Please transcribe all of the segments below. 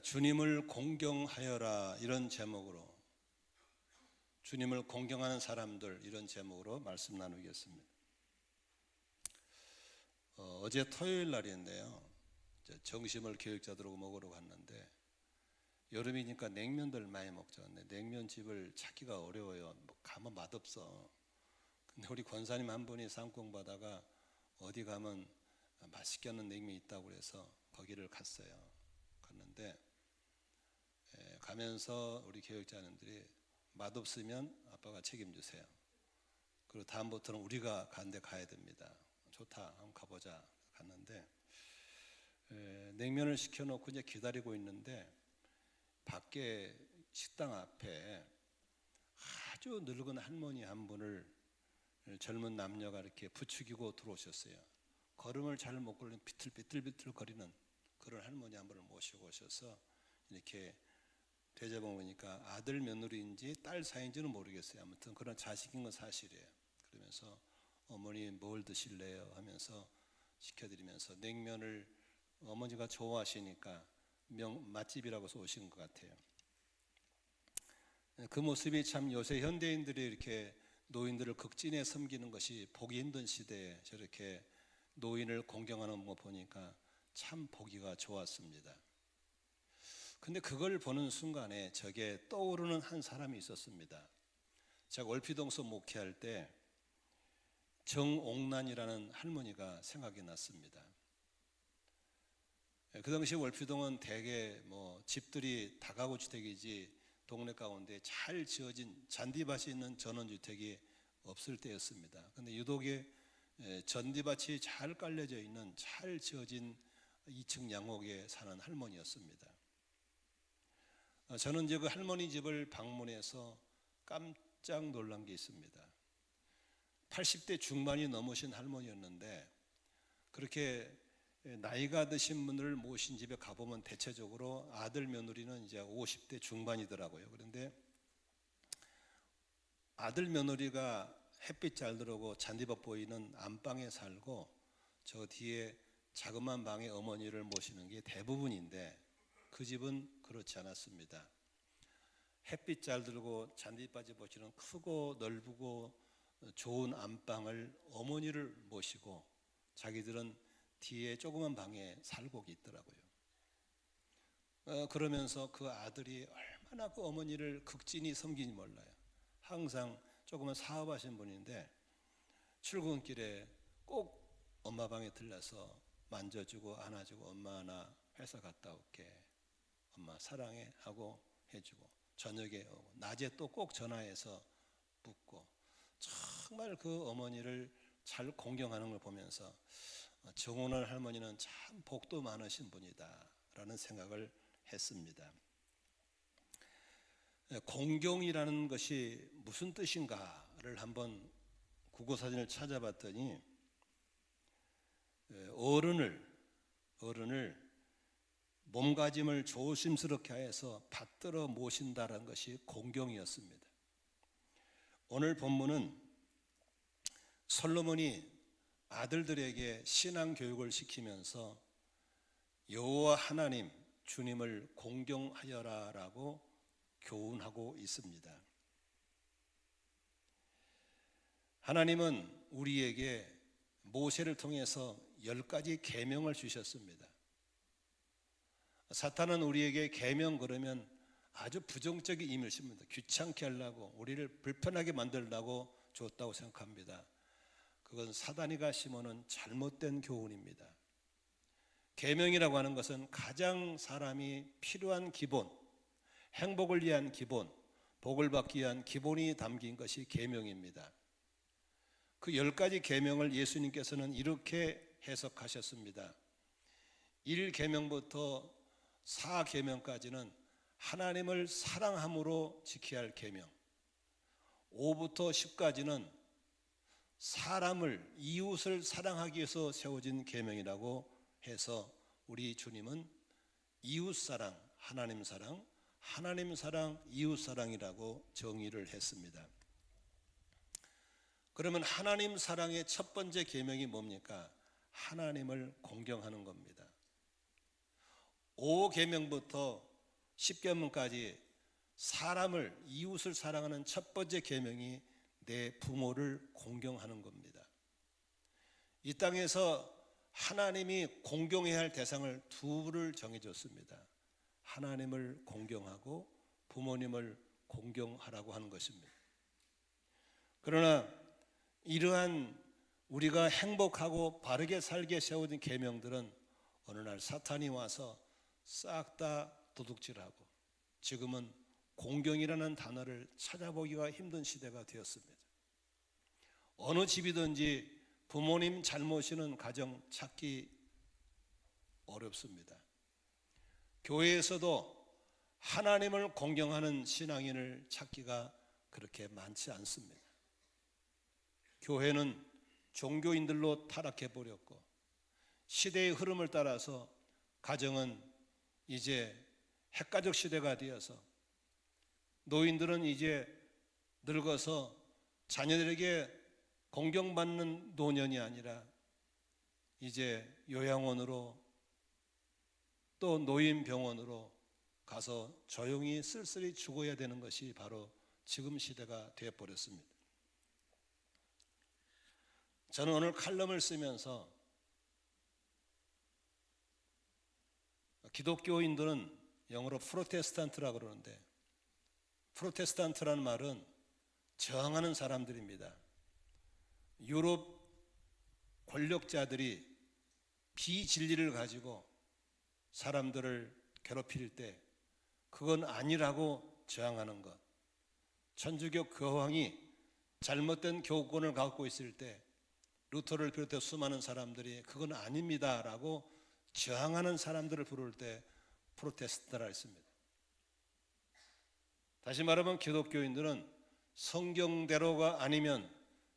주님을 공경하여라 이런 제목으로, 주님을 공경하는 사람들 이런 제목으로 말씀 나누겠습니다. 어제 토요일 날인데요, 점심을 교육자들하고 먹으러 갔는데 여름이니까 냉면들 많이 먹죠. 근데 냉면집을 찾기가 어려워요. 가면 맛없어. 근데 우리 권사님 한 분이 상권 받아가 어디 가면 맛있게 하는 냉면이 있다고 그래서 거기를 갔어요. 갔는데 가면서 우리 교육자님들이 맛없으면 아빠가 책임주세요. 그리고 다음부터는 우리가 가는 데 가야 됩니다. 좋다, 한번 가보자. 갔는데 냉면을 시켜놓고 이제 기다리고 있는데 밖에 식당 앞에 아주 늙은 할머니 한 분을 젊은 남녀가 이렇게 부추기고 들어오셨어요. 걸음을 잘 못 걸는 비틀비틀 거리는 그런 할머니 한 분을 모시고 오셔서 이렇게 대접해보니까 아들 며느리인지 딸 사이인지는 모르겠어요. 아무튼 그런 자식인 건 사실이에요. 그러면서 어머니 뭘 드실래요 하면서 시켜드리면서 냉면을 어머니가 좋아하시니까 맛집이라고 오신 것 같아요. 그 모습이 참 요새 현대인들이 이렇게 노인들을 극진에 섬기는 것이 보기 힘든 시대에 저렇게 노인을 공경하는 거 보니까 참 보기가 좋았습니다. 근데 그걸 보는 순간에 저게 떠오르는 한 사람이 있었습니다. 제가 월피동서 목회할 때 정옥란이라는 할머니가 생각이 났습니다. 그 당시 월피동은 대개 집들이 다가구 주택이지 동네 가운데 잘 지어진 잔디밭이 있는 전원주택이 없을 때였습니다. 근데 유독에 잔디밭이 잘 깔려져 있는 잘 지어진 2층 양옥에 사는 할머니였습니다. 저는 이제 그 할머니 집을 방문해서 깜짝 놀란 게 있습니다. 80대 중반이 넘으신 할머니였는데 그렇게 나이가 드신 분을 모신 집에 가보면 대체적으로 아들 며느리는 이제 50대 중반이더라고요. 그런데 아들 며느리가 햇빛 잘 들어오고 잔디밭 보이는 안방에 살고 저 뒤에 자그마한 방에 어머니를 모시는 게 대부분인데 그 집은 그렇지 않았습니다. 햇빛 잘 들고 잔디밭이 보시는 크고 넓고 좋은 안방을 어머니를 모시고 자기들은 뒤에 조그만 방에 살고 있더라고요. 그러면서 그 아들이 얼마나 그 어머니를 극진히 섬기는지 몰라요. 항상 조그만 사업하신 분인데 출근길에 꼭 엄마 방에 들러서 만져주고 안아주고 엄마 나 회사 갔다 올게, 엄마 사랑해 하고 해주고 저녁에 오고 낮에 또 꼭 전화해서 묻고 정말 그 어머니를 잘 공경하는 걸 보면서 정원을 할머니는 참 복도 많으신 분이다 라는 생각을 했습니다. 공경이라는 것이 무슨 뜻인가를 한번 국어사전을 찾아봤더니 어른을 몸가짐을 조심스럽게 하여서 받들어 모신다는 것이 공경이었습니다. 오늘 본문은 솔로몬이 아들들에게 신앙 교육을 시키면서 여호와 하나님 주님을 공경하여라라고 교훈하고 있습니다. 하나님은 우리에게 모세를 통해서 10가지 계명을 주셨습니다. 사탄은 우리에게 계명 그러면 아주 부정적인 의미를 씁니다. 귀찮게 하려고, 우리를 불편하게 만들려고 줬다고 생각합니다. 그건 사단이가 심어놓은 잘못된 교훈입니다. 계명이라고 하는 것은 가장 사람이 필요한 기본, 행복을 위한 기본, 복을 받기 위한 기본이 담긴 것이 계명입니다. 그 10가지 계명을 예수님께서는 이렇게 해석하셨습니다. 1계명부터 4계명까지는 하나님을 사랑함으로 지켜야 할 계명, 5부터 10까지는 사람을, 이웃을 사랑하기 위해서 세워진 계명이라고 해서 우리 주님은 이웃사랑, 하나님 사랑, 이웃사랑이라고 정의를 했습니다. 그러면 하나님 사랑의 첫 번째 계명이 뭡니까? 하나님을 공경하는 겁니다. 5계명부터 10계명까지 사람을, 이웃을 사랑하는 첫 번째 계명이 내 부모를 공경하는 겁니다. 이 땅에서 하나님이 공경해야 할 대상을 둘을 정해줬습니다. 하나님을 공경하고 부모님을 공경하라고 하는 것입니다. 그러나 이러한 우리가 행복하고 바르게 살게 세워진 계명들은 어느 날 사탄이 와서 싹 다 도둑질하고 지금은 공경이라는 단어를 찾아보기가 힘든 시대가 되었습니다. 어느 집이든지 부모님 잘 모시는 가정 찾기 어렵습니다. 교회에서도 하나님을 공경하는 신앙인을 찾기가 그렇게 많지 않습니다. 교회는 종교인들로 타락해 버렸고 시대의 흐름을 따라서 가정은 이제 핵가족 시대가 되어서 노인들은 이제 늙어서 자녀들에게 공경받는 노년이 아니라 이제 요양원으로 또 노인병원으로 가서 조용히 쓸쓸히 죽어야 되는 것이 바로 지금 시대가 되어버렸습니다. 저는 오늘 칼럼을 쓰면서 기독교인들은 영어로 프로테스탄트라고 그러는데 프로테스탄트라는 말은 저항하는 사람들입니다. 유럽 권력자들이 비진리를 가지고 사람들을 괴롭힐 때 그건 아니라고 저항하는 것. 천주교 교황이 잘못된 교권을 갖고 있을 때 루터를 비롯해 수많은 사람들이 그건 아닙니다라고 저항하는 사람들을 부를 때 프로테스탄트라 했습니다. 다시 말하면 기독교인들은 성경대로가 아니면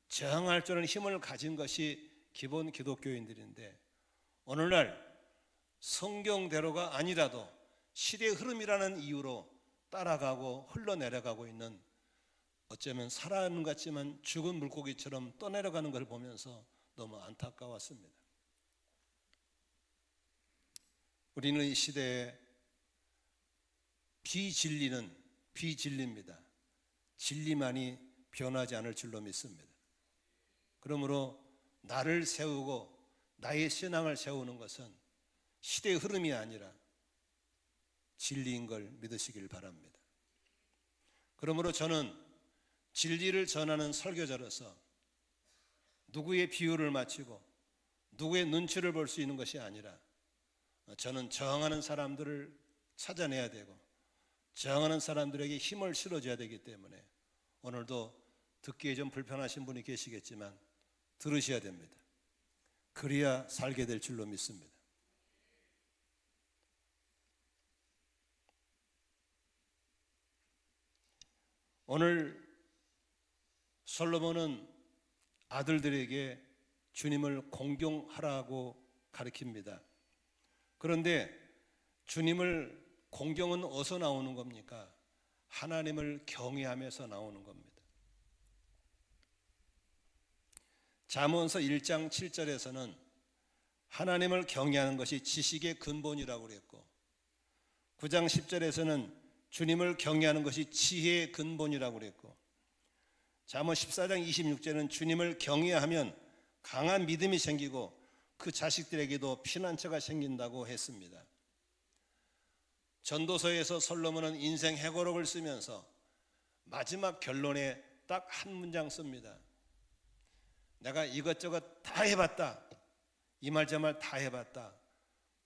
저항할 줄 아는 힘을 가진 것이 기본 기독교인들인데 오늘날 성경대로가 아니라도 시대의 흐름이라는 이유로 따라가고 흘러내려가고 있는 어쩌면 살아있는 것 같지만 죽은 물고기처럼 떠내려가는 걸 보면서 너무 안타까웠습니다. 우리는 이 시대에 비진리는 비진리입니다. 진리만이 변하지 않을 줄로 믿습니다. 그러므로 나를 세우고 나의 신앙을 세우는 것은 시대의 흐름이 아니라 진리인 걸 믿으시길 바랍니다. 그러므로 저는 진리를 전하는 설교자로서 누구의 비유를 맞추고 누구의 눈치를 볼 수 있는 것이 아니라 저는 저항하는 사람들을 찾아내야 되고 저항하는 사람들에게 힘을 실어줘야 되기 때문에 오늘도 듣기에 좀 불편하신 분이 계시겠지만 들으셔야 됩니다. 그래야 살게 될 줄로 믿습니다. 오늘 솔로몬은 아들들에게 주님을 공경하라고 가르칩니다. 그런데 주님을 공경은 어디서 나오는 겁니까? 하나님을 경외하면서 나오는 겁니다. 잠언서 1장 7절에서는 하나님을 경외하는 것이 지식의 근본이라고 그랬고 9장 10절에서는 주님을 경외하는 것이 지혜의 근본이라고 그랬고 잠언 14장 26절은 주님을 경외하면 강한 믿음이 생기고 그 자식들에게도 피난처가 생긴다고 했습니다. 전도서에서 솔로몬은 인생 회고록을 쓰면서 마지막 결론에 딱 한 문장 씁니다. 내가 이것저것 다 해봤다. 이 말 저 말 다 해봤다.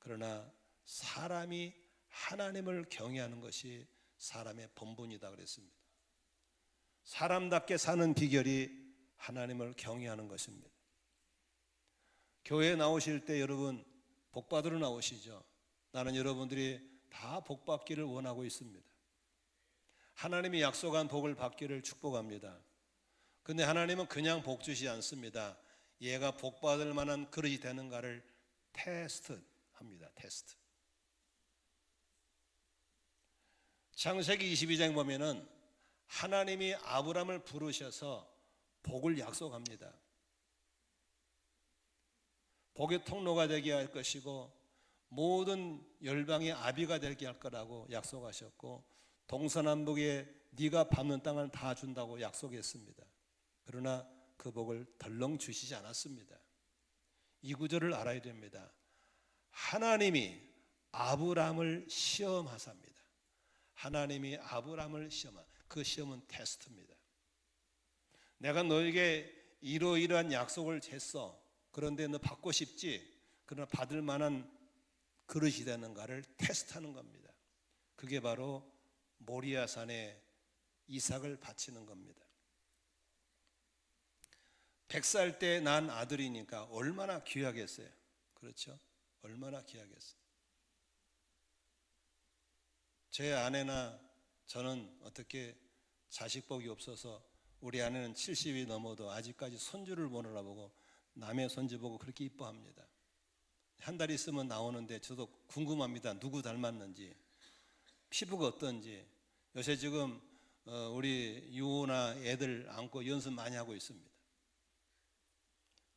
그러나 사람이 하나님을 경외하는 것이 사람의 본분이다 그랬습니다. 사람답게 사는 비결이 하나님을 경외하는 것입니다. 교회에 나오실 때 여러분 복 받으러 나오시죠. 나는 여러분들이 다 복 받기를 원하고 있습니다. 하나님이 약속한 복을 받기를 축복합니다. 근데 하나님은 그냥 복 주시지 않습니다. 얘가 복 받을 만한 그릇이 되는가를 테스트합니다. 테스트. 창세기 22장 보면은 하나님이 아브람을 부르셔서 복을 약속합니다. 복의 통로가 되게 할 것이고 모든 열방의 아비가 되게 할 거라고 약속하셨고, 동서남북에 네가 밟는 땅을 다 준다고 약속했습니다. 그러나 그 복을 덜렁 주시지 않았습니다. 이 구절을 알아야 됩니다. 하나님이 아브라함을 시험하사입니다. 하나님이 아브라함을 시험하, 그 시험은 테스트입니다. 내가 너에게 이러이러한 약속을 jes어. 그런데 너 받고 싶지? 그러나 받을 만한 그릇이 되는가를 테스트하는 겁니다. 그게 바로 모리아산에 이삭을 바치는 겁니다. 100살 때 난 아들이니까 얼마나 귀하겠어요. 그렇죠? 얼마나 귀하겠어요. 제 아내나 저는 어떻게 자식복이 없어서, 우리 아내는 70이 넘어도 아직까지 손주를 보느라 보고 남의 손주 보고 그렇게 이뻐합니다. 한 달 있으면 나오는데 저도 궁금합니다. 누구 닮았는지, 피부가 어떤지. 요새 지금 우리 유호나 애들 안고 연습 많이 하고 있습니다.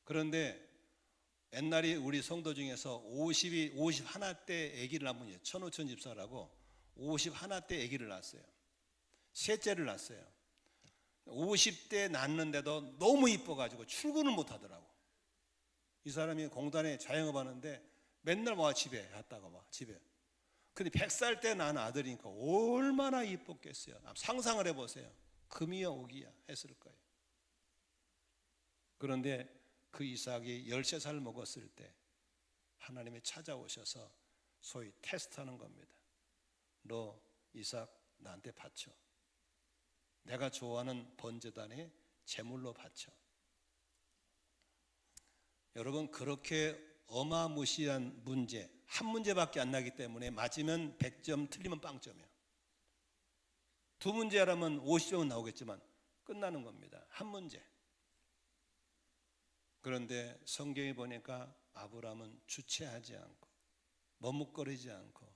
그런데 옛날에 우리 성도 중에서 51대 아기를 낳은 분이에요. 천호천 집사라고 51대 아기를 낳았어요. 셋째를 낳았어요. 50대 낳는데도 너무 이뻐가지고 출근을 못 하더라고. 이 사람이 공단에 자영업 하는데 맨날 와 집에 갔다가 와 집에. 근데 100살 때 낳은 아들이니까 얼마나 이뻤겠어요. 상상을 해보세요. 금이야 오기야 했을 거예요. 그런데 그 이삭이 13살 먹었을 때 하나님이 찾아오셔서 소위 테스트하는 겁니다. 너 이삭 나한테 바쳐. 내가 좋아하는 번제단에 제물로 바쳐. 여러분, 그렇게 어마무시한 문제, 한 문제밖에 안 나기 때문에 맞으면 100점, 틀리면 0점이에요. 두 문제라면 50점은 나오겠지만 끝나는 겁니다. 한 문제. 그런데 성경에 보니까 아브라함은 주체하지 않고 머뭇거리지 않고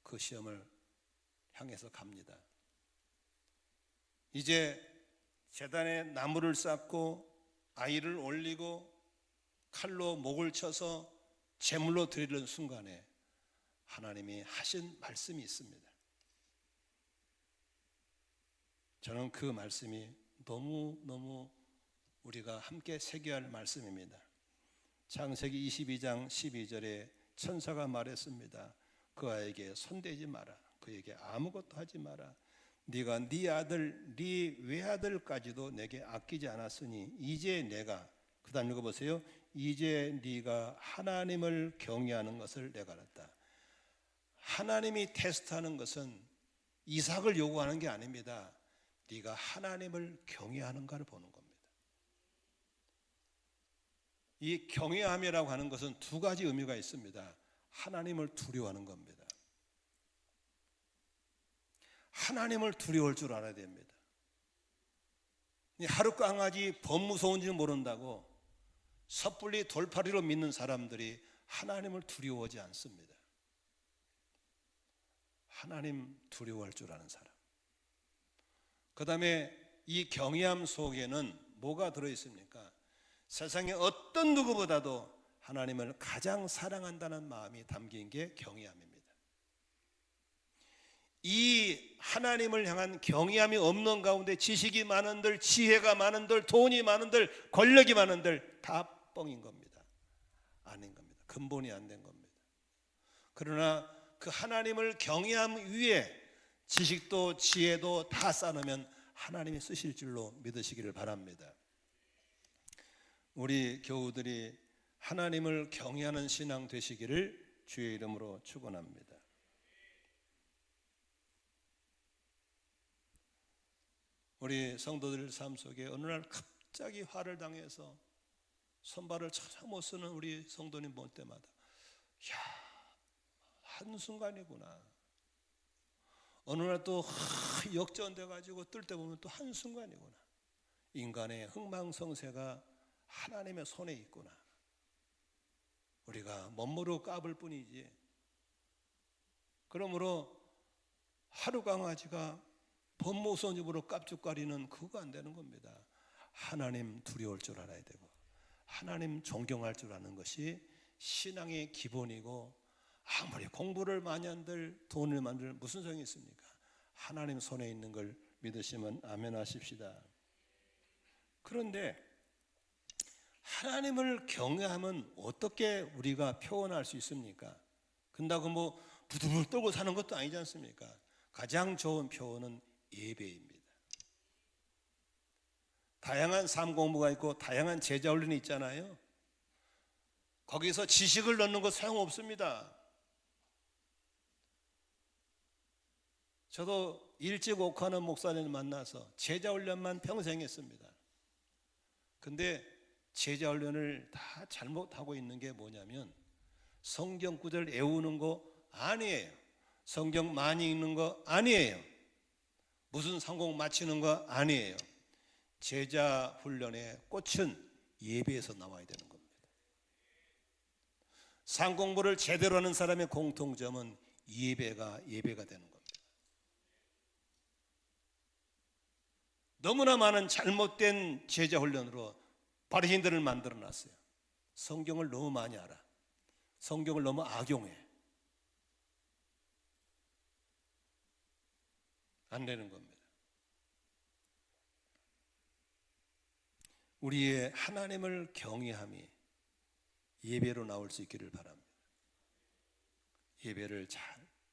그 시험을 향해서 갑니다. 이제 제단에 나무를 쌓고 아이를 올리고 칼로 목을 쳐서 제물로 드리는 순간에 하나님이 하신 말씀이 있습니다. 저는 그 말씀이 너무 우리가 함께 새겨야 할 말씀입니다. 창세기 22장 12절에 천사가 말했습니다. 그 아이에게 손대지 마라. 그에게 아무것도 하지 마라. 네가 네 아들, 네 외아들까지도 내게 아끼지 않았으니 이제 내가, 그 다음 읽어보세요. 이제 네가 하나님을 경외하는 것을 내가 알았다. 하나님이 테스트하는 것은 이삭을 요구하는 게 아닙니다. 네가 하나님을 경외하는가를 보는 겁니다. 이 경외함이라고 하는 것은 두 가지 의미가 있습니다. 하나님을 두려워하는 겁니다. 하나님을 두려워할 줄 알아야 됩니다. 하룻강아지 범 무서운지 모른다고 섣불리 돌팔이로 믿는 사람들이 하나님을 두려워하지 않습니다. 하나님 두려워할 줄 아는 사람. 그 다음에 이 경외함 속에는 뭐가 들어있습니까? 세상에 어떤 누구보다도 하나님을 가장 사랑한다는 마음이 담긴 게 경외함입니다. 이 하나님을 향한 경외함이 없는 가운데 지식이 많은들, 지혜가 많은들, 돈이 많은들, 권력이 많은들 다 뻥인 겁니다. 아닌 겁니다. 근본이 안 된 겁니다. 그러나 그 하나님을 경외함 위에 지식도 지혜도 다 쌓으면 하나님이 쓰실 줄로 믿으시기를 바랍니다. 우리 교우들이 하나님을 경외하는 신앙 되시기를 주의 이름으로 축원합니다. 우리 성도들 삶 속에 어느 날 갑자기 화를 당해서 손발을 찾아 못 쓰는 우리 성도님 볼 때마다 한순간이구나. 어느 날 또 역전돼 가지고 뜰 때 보면 또 한순간이구나. 인간의 흥망성쇠가 하나님의 손에 있구나. 우리가 멋모르고 까불 뿐이지. 그러므로 하루 강아지가 범무서운 입으로 깝죽거리는 그거 안 되는 겁니다. 하나님 두려울 줄 알아야 되고 하나님 존경할 줄 아는 것이 신앙의 기본이고 아무리 공부를 많이 한들 돈을 만들 무슨 소용이 있습니까? 하나님 손에 있는 걸 믿으시면 아멘 하십시다. 그런데 하나님을 경외하면 어떻게 우리가 표현할 수 있습니까? 근다고 뭐 부들부들 떨고 사는 것도 아니지 않습니까? 가장 좋은 표현은 예배입니다. 다양한 삶 공부가 있고 다양한 제자 훈련이 있잖아요. 거기서 지식을 넣는 거 소용없습니다. 저도 일찍 옥하는 목사님을 만나서 제자 훈련만 평생 했습니다. 근데 제자 훈련을 다 잘못하고 있는 게 뭐냐면 성경 구절 외우는 거 아니에요. 성경 많이 읽는 거 아니에요. 무슨 상공 맞히는 거 아니에요. 제자 훈련의 꽃은 예배에서 나와야 되는 겁니다. 상공부를 제대로 하는 사람의 공통점은 예배가 되는 겁니다. 너무나 많은 잘못된 제자 훈련으로 바리새인들을 만들어 놨어요. 성경을 너무 많이 알아. 성경을 너무 악용해. 안 되는 겁니다. 우리의 하나님을 경외함이 예배로 나올 수 있기를 바랍니다.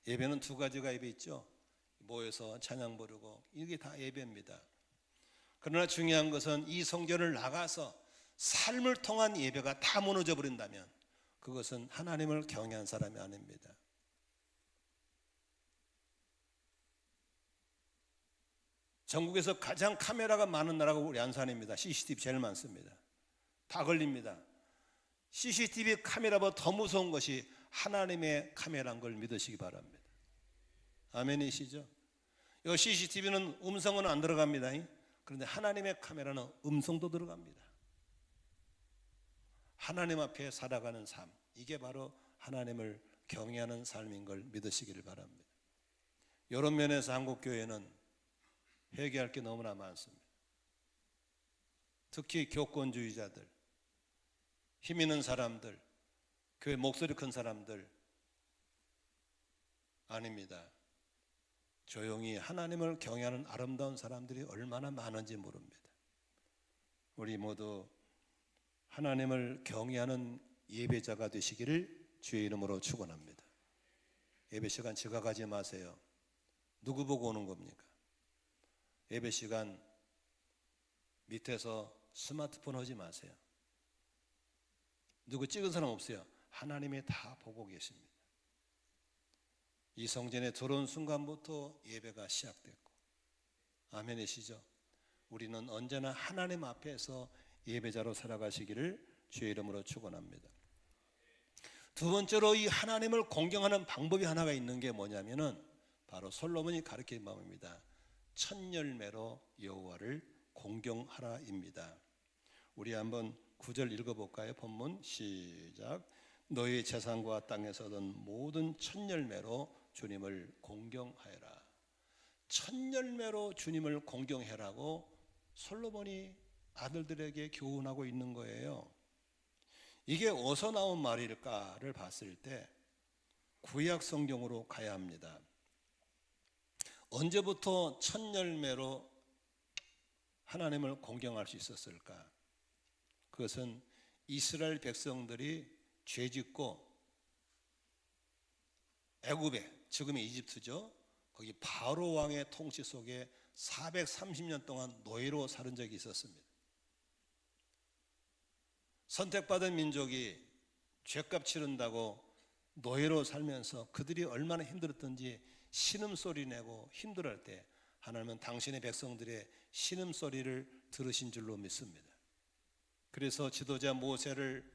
예배는 두 가지가 예배 있죠. 모여서 찬양 부르고 이게 다 예배입니다. 그러나 중요한 것은 이 성전을 나가서 삶을 통한 예배가 다 무너져 버린다면 그것은 하나님을 경외한 사람이 아닙니다. 전국에서 가장 카메라가 많은 나라가 우리 안산입니다. CCTV 제일 많습니다. 다 걸립니다. CCTV 카메라보다 더 무서운 것이 하나님의 카메라인 걸 믿으시기 바랍니다. 아멘이시죠? 이 CCTV는 음성은 안 들어갑니다. 그런데 하나님의 카메라는 음성도 들어갑니다. 하나님 앞에 살아가는 삶, 이게 바로 하나님을 경외하는 삶인 걸 믿으시기를 바랍니다. 이런 면에서 한국교회는 회개할 게 너무나 많습니다. 특히 교권주의자들, 힘 있는 사람들, 교회 목소리 큰 사람들 아닙니다. 조용히 하나님을 경외하는 아름다운 사람들이 얼마나 많은지 모릅니다. 우리 모두 하나님을 경외하는 예배자가 되시기를 주의 이름으로 축원합니다. 예배 시간 지각하지 마세요. 누구 보고 오는 겁니까? 예배 시간 밑에서 스마트폰 하지 마세요. 누구 찍은 사람 없어요. 하나님이 다 보고 계십니다. 이 성전에 들어온 순간부터 예배가 시작됐고, 아멘이시죠? 우리는 언제나 하나님 앞에서 예배자로 살아가시기를 주의 이름으로 축원합니다. 두 번째로 이 하나님을 공경하는 방법이 하나가 있는 게 뭐냐면은 바로 솔로몬이 가르친 방법입니다. 첫 열매로 여호와를 공경하라입니다. 우리 한번 9절 읽어볼까요? 본문 시작. 너희 재산과 땅에서 얻은 모든 첫 열매로 주님을 공경하여라. 첫 열매로 주님을 공경해라고 솔로몬이 아들들에게 교훈하고 있는 거예요. 이게 어디서 나온 말일까를 봤을 때 구약 성경으로 가야 합니다. 언제부터 첫 열매로 하나님을 공경할 수 있었을까? 그것은 이스라엘 백성들이 죄짓고 애굽에, 지금의 이집트죠, 거기 바로 왕의 통치 속에 430년 동안 노예로 살은 적이 있었습니다. 선택받은 민족이 죄값 치른다고 노예로 살면서 그들이 얼마나 힘들었던지 신음소리 내고 힘들어할 때 하나님은 당신의 백성들의 신음소리를 들으신 줄로 믿습니다. 그래서 지도자 모세를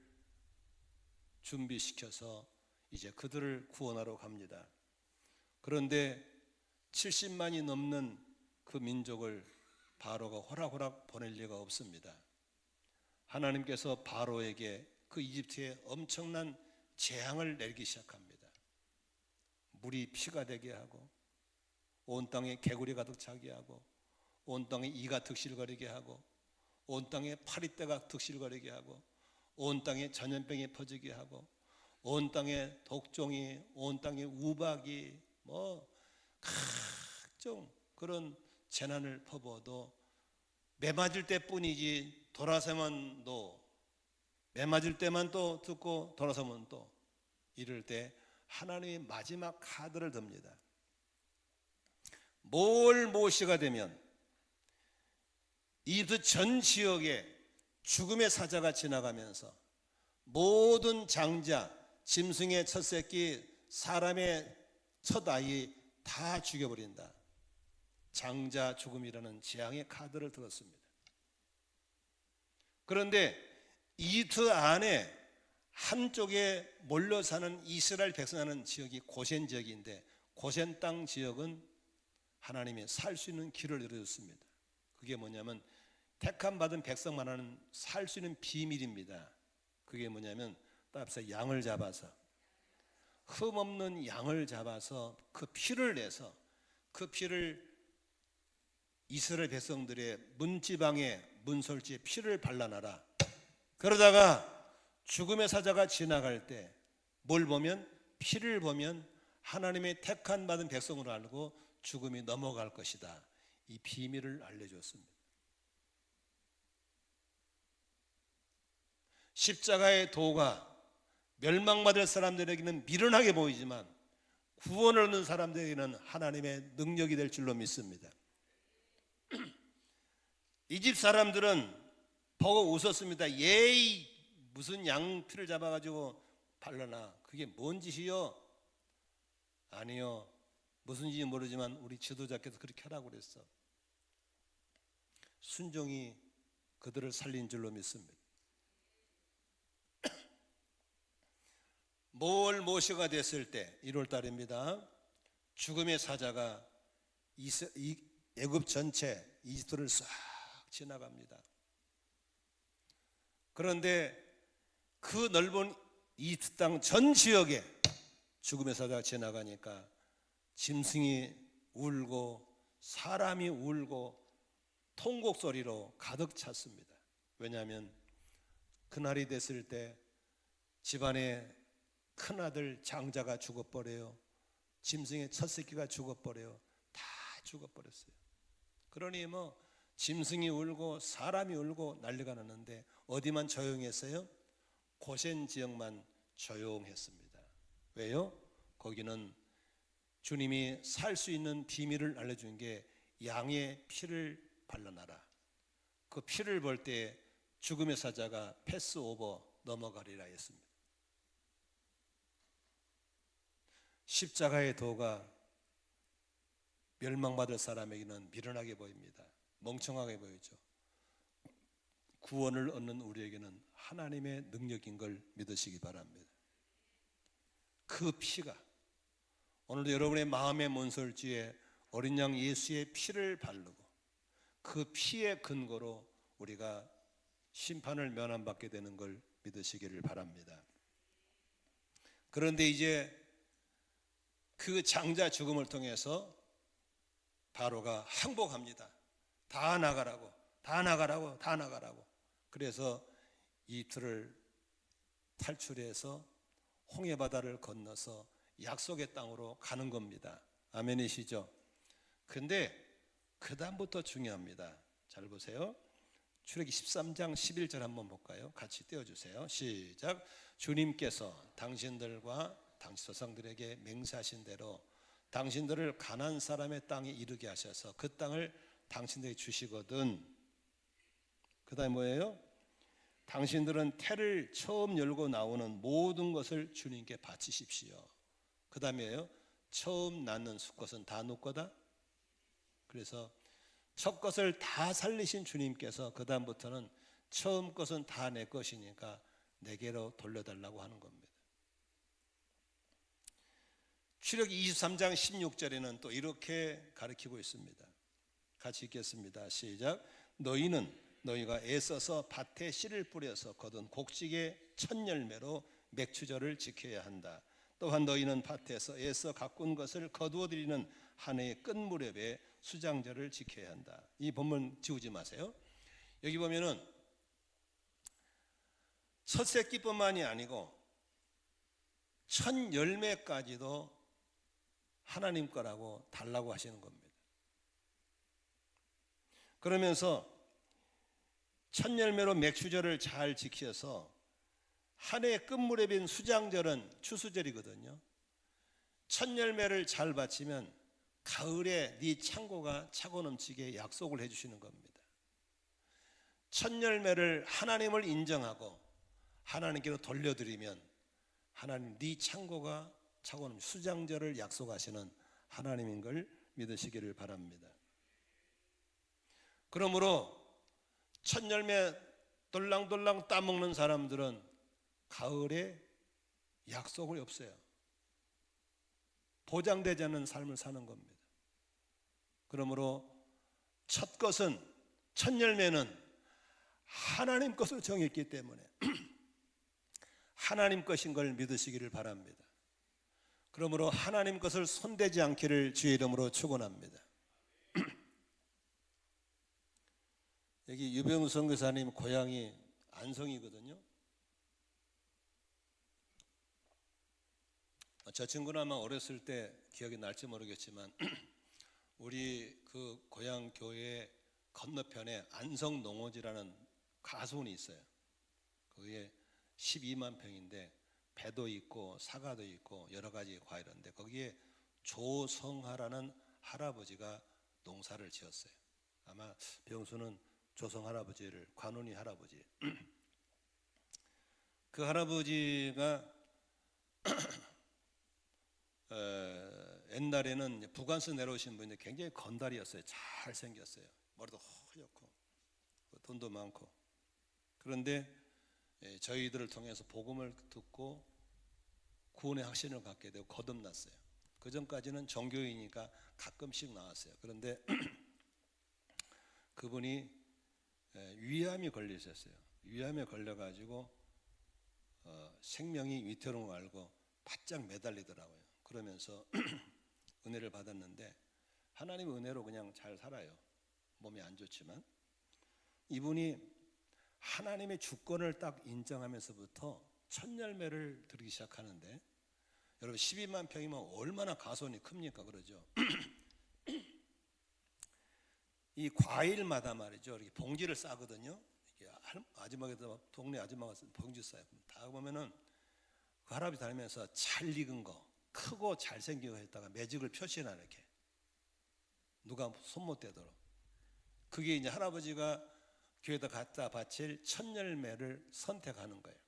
준비시켜서 이제 그들을 구원하러 갑니다. 그런데 70만이 넘는 그 민족을 바로가 호락호락 보낼 리가 없습니다. 하나님께서 바로에게 그 이집트에 엄청난 재앙을 내리기 시작합니다. 물이 피가 되게 하고 온 땅에 개구리 가득 차게 하고 온 땅에 이가 득실거리게 하고 온 땅에 파리떼가 득실거리게 하고 온 땅에 전염병이 퍼지게 하고 온 땅에 독종이, 온 땅에 우박이, 뭐 각종 그런 재난을 퍼부어도 매맞을 때뿐이지 돌아서면 매맞을 때만 또 듣고 돌아서면 또 이럴 때 하나님의 마지막 카드를 듭니다. 뭘 모시가 되면 이집트 전 지역에 죽음의 사자가 지나가면서 모든 장자, 짐승의 첫 새끼, 사람의 첫 아이 다 죽여버린다. 장자 죽음이라는 재앙의 카드를 들었습니다. 그런데 이집트 안에 한쪽에 몰려 사는 이스라엘 백성 사는 지역이 고센 지역인데, 고센 땅 지역은 하나님이 살 수 있는 길을 열어줬습니다. 그게 뭐냐면 택함 받은 백성만은 살 수 있는 비밀입니다. 그게 뭐냐면 따라서 양을 잡아서, 흠 없는 양을 잡아서 그 피를 내서 그 피를 이스라엘 백성들의 문지방에 문설지에 피를 발라놔라. 그러다가 죽음의 사자가 지나갈 때 뭘 보면, 피를 보면 하나님의 택한 받은 백성으로 알고 죽음이 넘어갈 것이다. 이 비밀을 알려줬습니다. 십자가의 도가 멸망받을 사람들에게는 미련하게 보이지만 구원을 얻는 사람들에게는 하나님의 능력이 될 줄로 믿습니다. 이 집 사람들은 보고 웃었습니다. 예이, 무슨 양 피를 잡아가지고 발라놔. 그게 뭔 짓이요? 아니요, 무슨 짓인지 모르지만 우리 지도자께서 그렇게 하라고 그랬어. 순종이 그들을 살린 줄로 믿습니다. 뭘 모시가 됐을 때 1월 달입니다. 죽음의 사자가 애굽 전체 이집트를 싹 지나갑니다. 그런데 그 넓은 이집트 땅 전 지역에 죽음의 사자가 지나가니까 짐승이 울고 사람이 울고 통곡 소리로 가득 찼습니다. 왜냐하면 그날이 됐을 때 집안에 큰아들 장자가 죽어버려요. 짐승의 첫 새끼가 죽어버려요. 다 죽어버렸어요. 그러니 뭐 짐승이 울고 사람이 울고 난리가 났는데 어디만 조용했어요? 고센 지역만 조용했습니다. 왜요? 거기는 주님이 살 수 있는 비밀을 알려준 게 양의 피를 발라놔라. 그 피를 볼 때 죽음의 사자가 패스오버 넘어가리라 했습니다. 십자가의 도가 멸망받을 사람에게는 미련하게 보입니다. 멍청하게 보이죠. 구원을 얻는 우리에게는 하나님의 능력인 걸 믿으시기 바랍니다. 그 피가 오늘도 여러분의 마음의 문설주에 어린 양 예수의 피를 바르고 그 피의 근거로 우리가 심판을 면함받게 되는 걸 믿으시기를 바랍니다. 그런데 이제 그 장자 죽음을 통해서 바로가 항복합니다. 다 나가라고, 다 나가라고, 다 나가라고. 그래서 이집트를 탈출해서 홍해바다를 건너서 약속의 땅으로 가는 겁니다. 아멘이시죠? 근데 그 다음부터 중요합니다. 잘 보세요. 출애기 13장 11절 한번 볼까요? 같이 띄워주세요. 시작. 주님께서 당신들과 당시 조상들에게 맹세하신 대로 당신들을 가나안 사람의 땅에 이르게 하셔서 그 땅을 당신들에게 주시거든. 그 다음에 뭐예요? 당신들은 태를 처음 열고 나오는 모든 것을 주님께 바치십시오. 그 다음에요, 처음 낳는 수컷은 다 내 거다. 그래서 첫 것을 다 살리신 주님께서 그 다음부터는 처음 것은 다 내 것이니까 내게로 돌려달라고 하는 겁니다. 출애기 23장 16절에는 또 이렇게 가르치고 있습니다. 같이 읽겠습니다. 시작. 너희가 애써서 밭에 씨를 뿌려서 거둔 곡식의 첫 열매로 맥추절을 지켜야 한다. 또한 너희는 밭에서 애써 가꾼 것을 거두어 드리는 한 해의 끝 무렵에 수장절을 지켜야 한다. 이 본문 지우지 마세요. 여기 보면은 첫 새끼뿐만이 아니고 첫 열매까지도 하나님 거라고 달라고 하시는 겁니다. 그러면서 첫 열매로 맥추절을 잘 지켜서 한 해의 끝물에 빈 수장절은 추수절이거든요. 첫 열매를 잘 바치면 가을에 네 창고가 차고 넘치게 약속을 해주시는 겁니다. 첫 열매를 하나님을 인정하고 하나님께로 돌려드리면 하나님 네 창고가 차고 넘치는 수장절을 약속하시는 하나님인 걸 믿으시기를 바랍니다. 그러므로 첫 열매 돌랑돌랑 따먹는 사람들은 가을에 약속이 없어요. 보장되지 않는 삶을 사는 겁니다. 그러므로 첫 것은, 첫 열매는 하나님 것으로 정했기 때문에 하나님 것인 걸 믿으시기를 바랍니다. 그러므로 하나님 것을 손대지 않기를 주의 이름으로 축원합니다. 여기 유병우 선교사님 고향이 안성이거든요. 저 친구는 아마 어렸을 때 기억이 날지 모르겠지만 우리 그 고향 교회 건너편에 안성농어지라는 가수원이 있어요. 거기에 12만 평인데 배도 있고 사과도 있고 여러 가지 과일인데 거기에 조성하라는 할아버지가 농사를 지었어요. 아마 병수는 조성 할아버지를, 관운이 할아버지. 그 할아버지가 옛날에는 부관서 내려오신 분인데 굉장히 건달이었어요. 잘생겼어요. 머리도 허옇고 돈도 많고. 그런데 저희들을 통해서 복음을 듣고 구원의 확신을 갖게 되고 거듭났어요. 그 전까지는 종교인이니까 가끔씩 나왔어요. 그런데 그분이 위암이 걸리셨어요. 위암에 걸려가지고 생명이 위태로운 걸 알고 바짝 매달리더라고요. 그러면서 은혜를 받았는데 하나님의 은혜로 그냥 잘 살아요. 몸이 안 좋지만 이분이 하나님의 주권을 딱 인정하면서부터 첫 열매를 들기 시작하는데 여러분 12만 평이면 얼마나 가소원이 큽니까? 그러죠. 이 과일마다 말이죠. 이렇게 봉지를 싸거든요. 이게 아줌마가 동네 아줌마가 봉지 싸요. 다 보면은 그 할아버지 다니면서 잘 익은 거, 크고 잘생기고 했다가 매직을 표시나 이렇게 누가 손 못 대도록. 그게 이제 할아버지가 교회에다 갖다 바칠 첫 열매를 선택하는 거예요.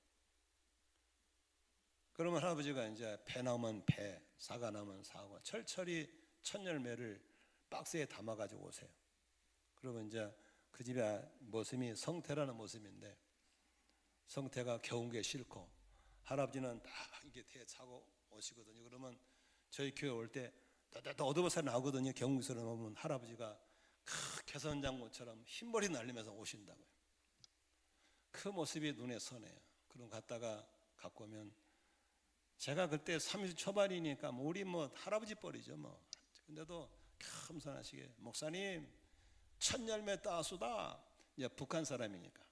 그러면 할아버지가 이제 배 나오면 배, 사과 나오면 사과, 철철이 첫 열매를 박스에 담아 가지고 오세요. 그러면 이제 그 집의 모습이 성태라는 모습인데 성태가 겨운 게 싫고 할아버지는 딱 이게 대에 차고 오시거든요. 그러면 저희 교회 올 때 어두워서 나오거든요. 경국에서 오면 할아버지가 그 개선장모처럼 흰머리 날리면서 오신다고요. 그 모습이 눈에 선해요. 그럼 갔다가 갖고 오면 제가 그때 30대 초반이니까 우리 할아버지 뻘이죠 뭐. 근데도 겸손하시게 목사님 첫 열매 따수다. 이제 북한 사람이니까.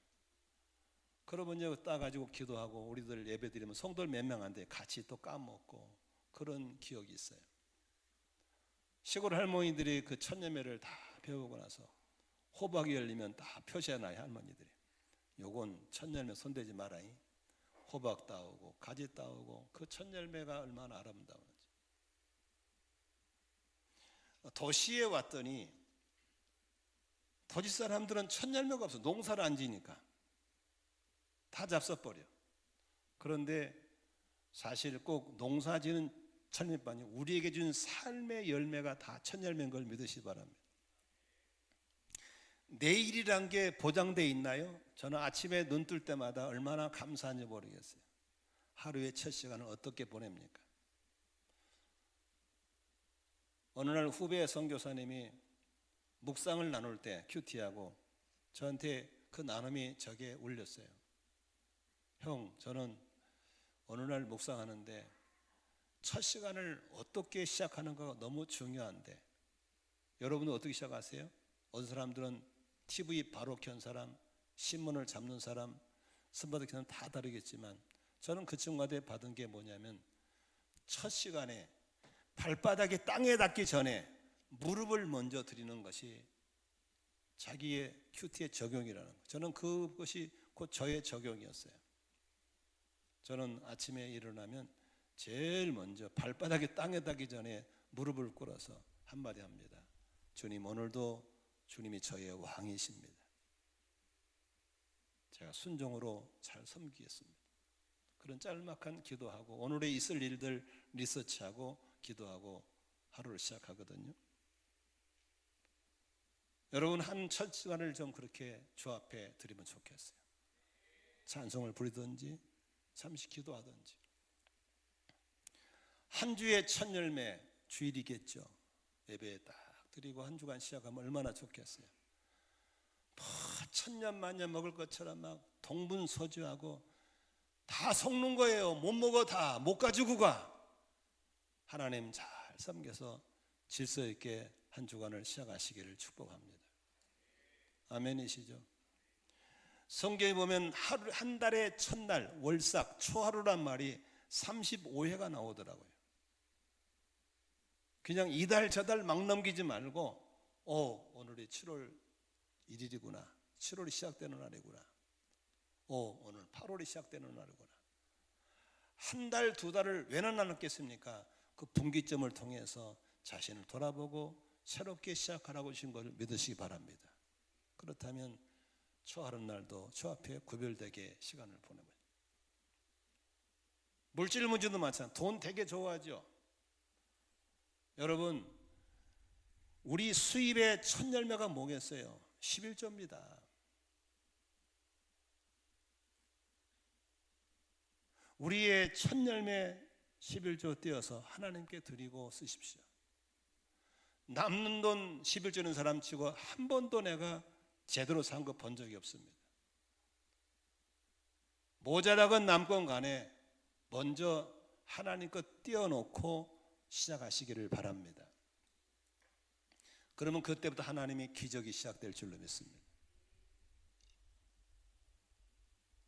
그러면 이제 따가지고 기도하고 우리들 예배 드리면 성도들 몇 명한테 같이 또 까먹고 그런 기억이 있어요. 시골 할머니들이 그 첫 열매를 다 배우고 나서 호박이 열리면 다 표시해놔요. 할머니들이. 요건 첫 열매 손대지 마라이. 호박 따오고 가지 따오고 그 첫 열매가 얼마나 아름다운지. 도시에 왔더니 도시 사람들은 첫 열매가 없어. 농사를 안 지니까 다 잡숴버려. 그런데 사실 꼭 농사 지는 천리반이 우리에게 준 삶의 열매가 다 첫 열매인 걸 믿으시기 바랍니다. 내일이란 게 보장되어 있나요? 저는 아침에 눈 뜰 때마다 얼마나 감사한지 모르겠어요. 하루의 첫 시간을 어떻게 보냅니까? 어느 날 후배 선교사님이 묵상을 나눌 때 큐티하고 저한테 그 나눔이 저게 울렸어요. 형, 저는 어느 날 묵상하는데 첫 시간을 어떻게 시작하는가가 너무 중요한데 여러분은 어떻게 시작하세요? 어떤 사람들은 TV 바로 켠 사람, 신문을 잡는 사람, 스마트폰은 다 다르겠지만 저는 그 친구한테 받은 게 뭐냐면 첫 시간에 발바닥이 땅에 닿기 전에 무릎을 먼저 드리는 것이 자기의 큐티의 적용이라는 거. 저는 그것이 곧 저의 적용이었어요. 저는 아침에 일어나면 제일 먼저 발바닥이 땅에 닿기 전에 무릎을 꿇어서 한마디 합니다. 주님, 오늘도 주님이 저의 왕이십니다. 제가 순종으로 잘 섬기겠습니다. 그런 짤막한 기도하고 오늘에 있을 일들 리서치하고 기도하고 하루를 시작하거든요. 여러분, 한 첫 시간을 좀 그렇게 주 앞에 드리면 좋겠어요. 찬송을 부르든지 잠시 기도하든지. 한 주의 첫 열매 주일이겠죠. 예배에 딱 드리고 한 주간 시작하면 얼마나 좋겠어요. 뭐 천년만년 먹을 것처럼 막 동분서주하고 다 속는 거예요. 못 먹어, 다 못 가지고 가. 하나님 잘 섬겨서 질서 있게 한 주간을 시작하시기를 축복합니다. 아멘이시죠? 성경에 보면 한 달의 첫날 월삭 초하루란 말이 35회가 나오더라고요. 그냥 이달 저달 막 넘기지 말고 오늘이 7월 1일이구나. 7월이 시작되는 날이구나. 오늘 8월이 시작되는 날이구나. 한 달, 두 달을 왜 나눴겠습니까? 그 분기점을 통해서 자신을 돌아보고 새롭게 시작하라고 하신 것을 믿으시기 바랍니다. 그렇다면 초하루 날도 주 앞에 구별되게 시간을 보내면, 물질 문제도 마찬가지. 돈 되게 좋아하죠. 여러분, 우리 수입의 첫 열매가 뭐겠어요? 11조입니다. 우리의 첫 열매 11조 떼어서 하나님께 드리고 쓰십시오. 남는 돈 11조는 사람 치고 한 번도 내가 제대로 산 거 본 적이 없습니다. 모자라건 남건 간에 먼저 하나님 것 띄워놓고 시작하시기를 바랍니다. 그러면 그때부터 하나님의 기적이 시작될 줄로 믿습니다.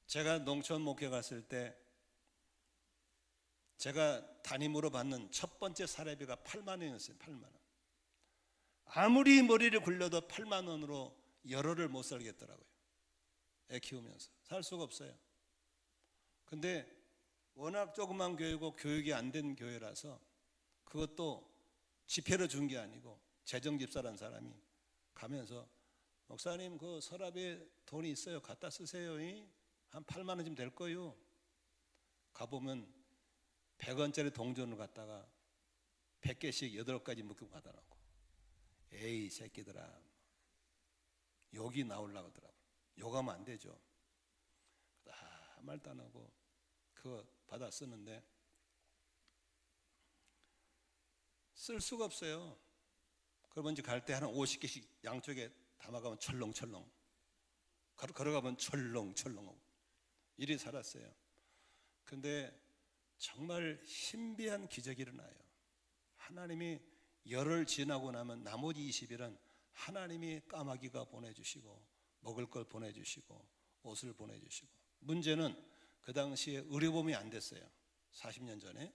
제가 농촌 목회 갔을 때 제가 담임으로 받는 첫 번째 사례비가 8만 원이었어요. 8만 원. 아무리 머리를 굴려도 8만 원으로 열흘을 못 살겠더라고요. 애 키우면서 살 수가 없어요. 근데 워낙 조그만 교회고 교육이 안 된 교회라서 그것도 지폐로 준 게 아니고 재정집사라는 사람이 가면서 목사님 그 서랍에 돈이 있어요. 갖다 쓰세요. 한 8만 원쯤 될 거요. 가보면 100원짜리 동전을 갖다가 100개씩 8가지 묶고 가더라고. 에이 새끼들아, 욕이 나오려고 하더라고. 욕하면 안 되죠. 아무 말도 안 하고 그거 받아 쓰는데 쓸 수가 없어요. 그러면 이제 갈 때 한 50개씩 양쪽에 담아가면 철렁철렁, 걸어가면 철렁철렁 이리 살았어요. 근데 정말 신비한 기적이 일어나요. 하나님이 열흘 지나고 나면 나머지 20일은 하나님이 까마귀가 보내주시고 먹을 걸 보내주시고 옷을 보내주시고. 문제는 그 당시에 의료보험이 안 됐어요. 40년 전에.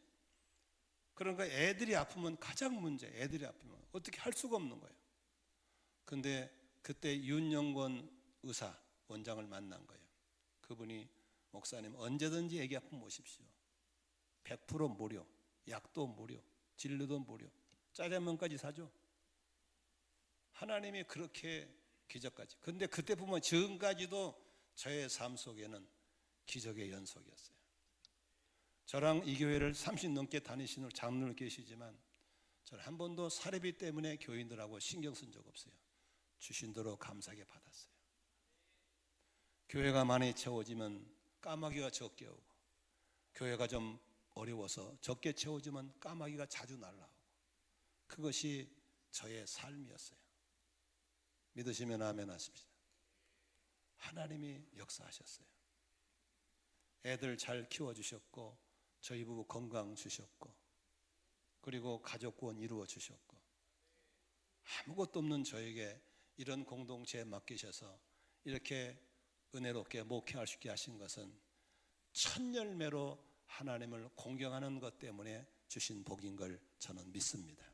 그러니까 애들이 아프면 가장 문제. 애들이 아프면 어떻게 할 수가 없는 거예요. 근데 그때 윤영권 의사 원장을 만난 거예요. 그분이 목사님 언제든지 애기 아프면 오십시오. 100% 무료, 약도 무료, 진료도 무료, 짜장면까지 사죠. 하나님이 그렇게 기적까지. 근데 그때 보면 지금까지도 저의 삶 속에는 기적의 연속이었어요. 저랑 이 교회를 30 넘게 다니시는 장로님 계시지만 저는 한 번도 사례비 때문에 교인들하고 신경 쓴 적 없어요. 주신 대로 감사하게 받았어요. 교회가 많이 채워지면 까마귀가 적게 오고, 교회가 좀 어려워서 적게 채워지면 까마귀가 자주 날아오고, 그것이 저의 삶이었어요. 믿으시면 아멘 하십시다. 하나님이 역사하셨어요. 애들 잘 키워주셨고, 저희 부부 건강 주셨고, 그리고 가족구원 이루어 주셨고, 아무것도 없는 저에게 이런 공동체에 맡기셔서 이렇게 은혜롭게 목회할 수 있게 하신 것은 첫 열매로 하나님을 공경하는 것 때문에 주신 복인 걸 저는 믿습니다.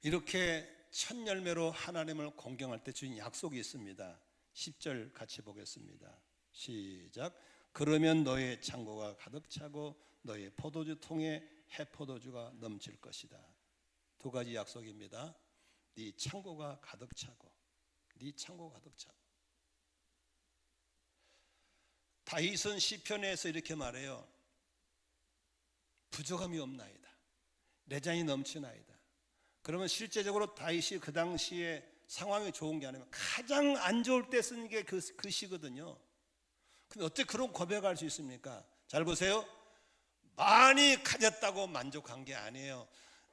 이렇게 첫 열매로 하나님을 공경할 때 주신 약속이 있습니다. 10절 같이 보겠습니다. 시작. 그러면 너의 창고가 가득 차고 너의 포도주 통에 해포도주가 넘칠 것이다. 두 가지 약속입니다. 네 창고가 가득 차고, 네 창고가 가득 차고. 다윗은 시편에서 이렇게 말해요. 부족함이 없나이다. 내 잔이 넘치나이다. 그러면 실제적으로 다윗이 그 당시에 상황이 좋은 게 아니면 가장 안 좋을 때 쓴 게 그 시거든요. 근데 어떻게 그런 고백할 수 있습니까? 잘 보세요. 많이 가졌다고 만족한 게 아니에요.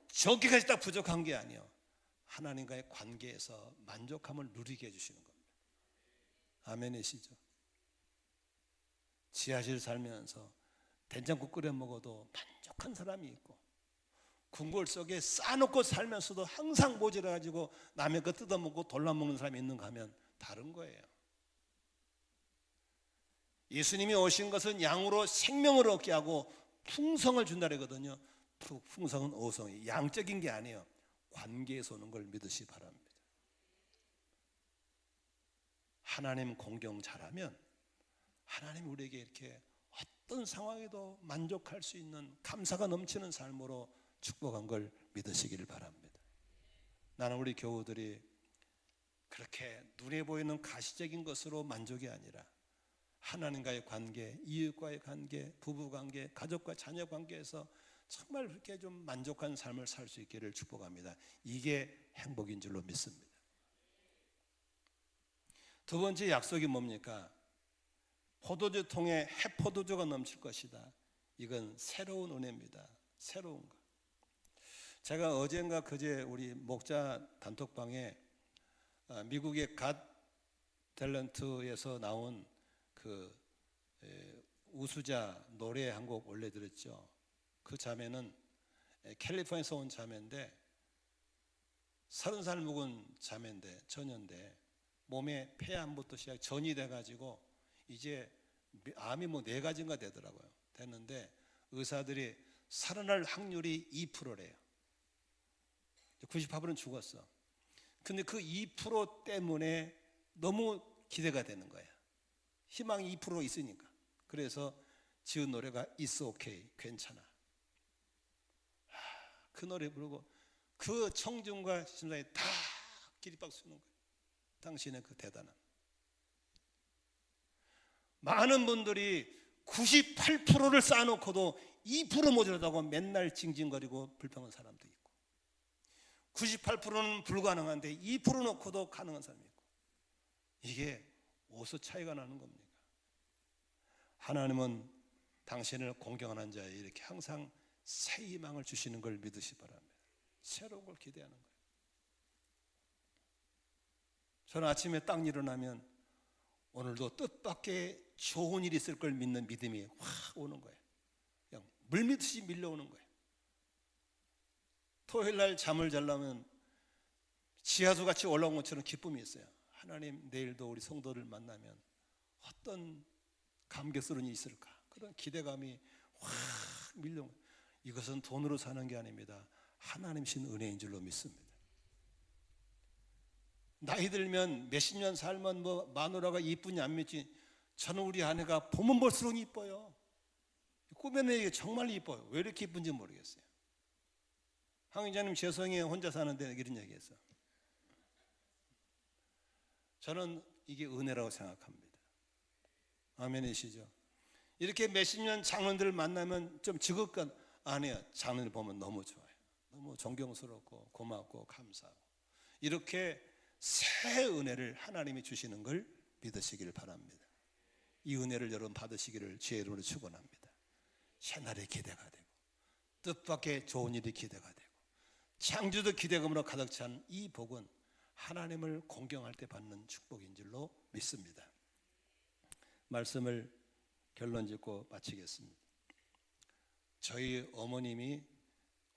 적게 가졌다 부족한 게 아니에요. 하나님과의 관계에서 만족함을 누리게 해주시는 겁니다. 아멘이시죠? 지하실 살면서 된장국 끓여 먹어도 만족한 사람이 있고, 궁궐 속에 싸놓고 살면서도 항상 모자라가지고 남의 거 뜯어먹고 돌라먹는 사람이 있는가 하면 다른 거예요. 예수님이 오신 것은 양으로 생명을 얻게 하고 풍성을 준다 그러거든요. 풍성은 오성이 양적인 게 아니에요. 관계에서 오는 걸 믿으시 바랍니다. 하나님 공경 잘하면 하나님 우리에게 이렇게 어떤 상황에도 만족할 수 있는 감사가 넘치는 삶으로 축복한 걸 믿으시기를 바랍니다. 나는 우리 교우들이 그렇게 눈에 보이는 가시적인 것으로 만족이 아니라 하나님과의 관계, 이웃과의 관계, 부부관계, 가족과 자녀 관계에서 정말 그렇게 좀 만족한 삶을 살 수 있기를 축복합니다. 이게 행복인 줄로 믿습니다. 두 번째 약속이 뭡니까? 포도주 통에 해포도주가 넘칠 것이다. 이건 새로운 은혜입니다. 새로운 것. 제가 어젠가 그제 우리 목자 단톡방에 미국의 갓 탤런트에서 나온 그 우수자 노래 한 곡 올려드렸죠. 그 자매는 캘리포니아에서 온 자매인데 30살 묵은 자매인데 처녀인데 몸에 폐암부터 시작 전이 돼가지고 이제 암이 뭐 4가지인가 되더라고요. 됐는데 의사들이 살아날 확률이 2%래요. 98%는 죽었어. 근데 그 2% 때문에 너무 기대가 되는 거야. 희망이 2% 있으니까. 그래서 지은 노래가 It's okay, 괜찮아. 그 노래 부르고 그 청중과 심사에 다 기립박수 치는 거예요. 당신의 그 대단함. 많은 분들이 98%를 쌓아놓고도 2% 모자라다고 맨날 징징거리고 불평하는 사람도 있고, 98%는 불가능한데 2% 놓고도 가능한 사람이 있고, 이게 어디서 차이가 나는 겁니까? 하나님은 당신을 공경하는 자에 이렇게 항상 새 희망을 주시는 걸 믿으시 바랍니다. 새로운 걸 기대하는 거예요. 저는 아침에 딱 일어나면 오늘도 뜻밖의 좋은 일이 있을 걸 믿는 믿음이 확 오는 거예요. 그냥 물밀듯이 밀려오는 거예요. 토요일 날 잠을 자려면 지하수 같이 올라온 것처럼 기쁨이 있어요. 하나님 내일도 우리 성도를 만나면 어떤 감격스러운 일이 있을까? 그런 기대감이 확 밀려오는 거예요. 이것은 돈으로 사는 게 아닙니다. 하나님 신 은혜인 줄로 믿습니다. 나이 들면 몇십 년 살면 뭐 마누라가 이쁘니 안 믿지, 저는 우리 아내가 보면 볼수록 이뻐요. 꾸며내기 정말 이뻐요. 왜 이렇게 이쁜지 모르겠어요. 황 기자님 재성이 혼자 사는데 이런 얘기했어. 저는 이게 은혜라고 생각합니다. 아멘이시죠? 이렇게 몇십 년 장로들 만나면 좀 지긋한 아니에요. 장로들 보면 너무 좋아요. 너무 존경스럽고 고맙고 감사하고, 이렇게 새 은혜를 하나님이 주시는 걸 믿으시길 바랍니다. 이 은혜를 여러분 받으시기를 주의 이름으로 축원합니다. 새날의 기대가 되고 뜻밖의 좋은 일이 기대가 되고 창조도 기대감으로 가득 찬 이 복은 하나님을 공경할 때 받는 축복인 줄로 믿습니다. 말씀을 결론 짓고 마치겠습니다. 저희 어머님이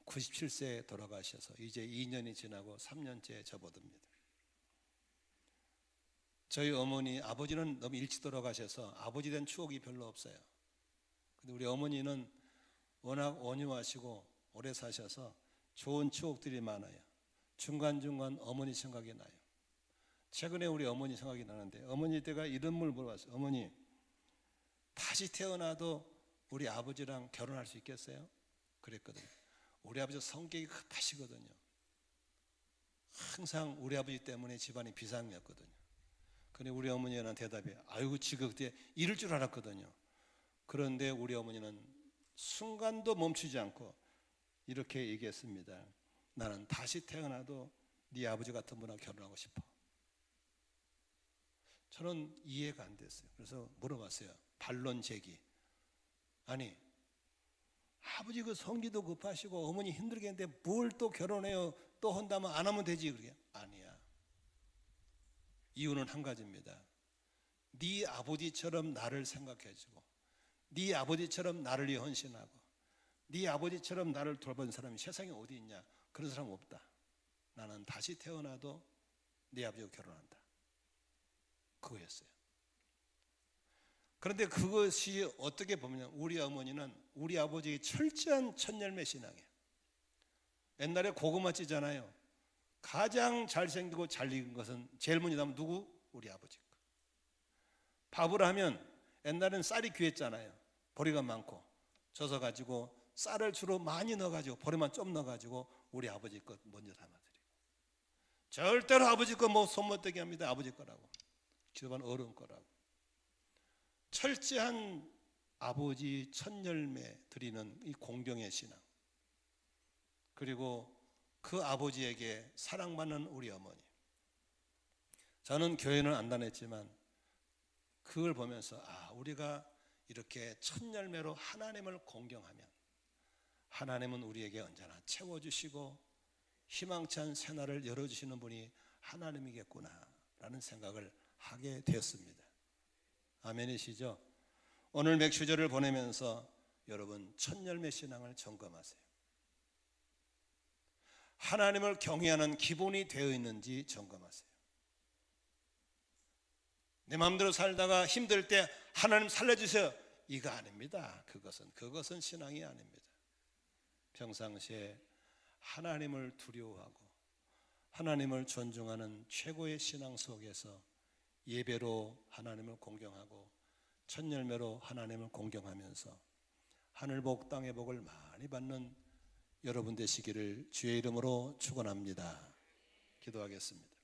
97세에 돌아가셔서 이제 2년이 지나고 3년째 접어듭니다. 저희 어머니 아버지는 너무 일찍 돌아가셔서 아버지 된 추억이 별로 없어요. 근데 우리 어머니는 워낙 온유하시고 오래 사셔서 좋은 추억들이 많아요. 중간중간 어머니 생각이 나요. 최근에 우리 어머니 생각이 나는데 어머니 때가 이런 걸 물어봤어요. 어머니, 다시 태어나도 우리 아버지랑 결혼할 수 있겠어요? 그랬거든요. 우리 아버지 성격이 급하시거든요. 항상 우리 아버지 때문에 집안이 비상이었거든요. 근데 우리 어머니는 대답이 아이고 지금 그때 이럴 줄 알았거든요. 그런데 우리 어머니는 순간도 멈추지 않고 이렇게 얘기했습니다. 나는 다시 태어나도 네 아버지 같은 분하고 결혼하고 싶어. 저는 이해가 안 됐어요. 그래서 물어봤어요. 반론 제기. 아니, 아버지 그 성기도 급하시고 어머니 힘들겠는데 뭘 또 결혼해요? 또 한다면 안 하면 되지. 그게 아니야. 이유는 한 가지입니다. 네 아버지처럼 나를 생각해주고 네 아버지처럼 나를 위해 헌신하고 네 아버지처럼 나를 돌본 사람이 세상에 어디 있냐? 그런 사람 없다. 나는 다시 태어나도 네 아버지와 결혼한다. 그거였어요. 그런데 그것이 어떻게 보면 우리 어머니는 우리 아버지의 철저한 천열매 신앙이에요. 옛날에 고구마 찌잖아요. 가장 잘생기고 잘 익은 것은 제일 먼저 나면 누구? 우리 아버지 거. 밥을 하면 옛날에는 쌀이 귀했잖아요. 보리가 많고 져서 가지고 쌀을 주로 많이 넣어가지고 보리만 좀 넣어가지고 우리 아버지 것 먼저 담아드리고 절대로 아버지 거 뭐 손못대게 합니다. 아버지 거라고 집안 어른 거라고 철저한 아버지 첫열매 드리는 이 공경의 신앙 그리고 그 아버지에게 사랑받는 우리 어머니. 저는 교회는 안 다녔지만 그걸 보면서 우리가 이렇게 첫 열매로 하나님을 공경하면 하나님은 우리에게 언제나 채워주시고 희망찬 새날을 열어주시는 분이 하나님이겠구나 라는 생각을 하게 되었습니다. 아멘이시죠? 오늘 맥주절을 보내면서 여러분 첫 열매 신앙을 점검하세요. 하나님을 경외하는 기본이 되어 있는지 점검하세요. 내 마음대로 살다가 힘들 때 하나님 살려주세요. 이거 아닙니다. 그것은 신앙이 아닙니다. 평상시에 하나님을 두려워하고 하나님을 존중하는 최고의 신앙 속에서 예배로 하나님을 공경하고 첫 열매로 하나님을 공경하면서 하늘복 땅의 복을 많이 받는 여러분 되시기를 주의 이름으로 축원합니다. 기도하겠습니다.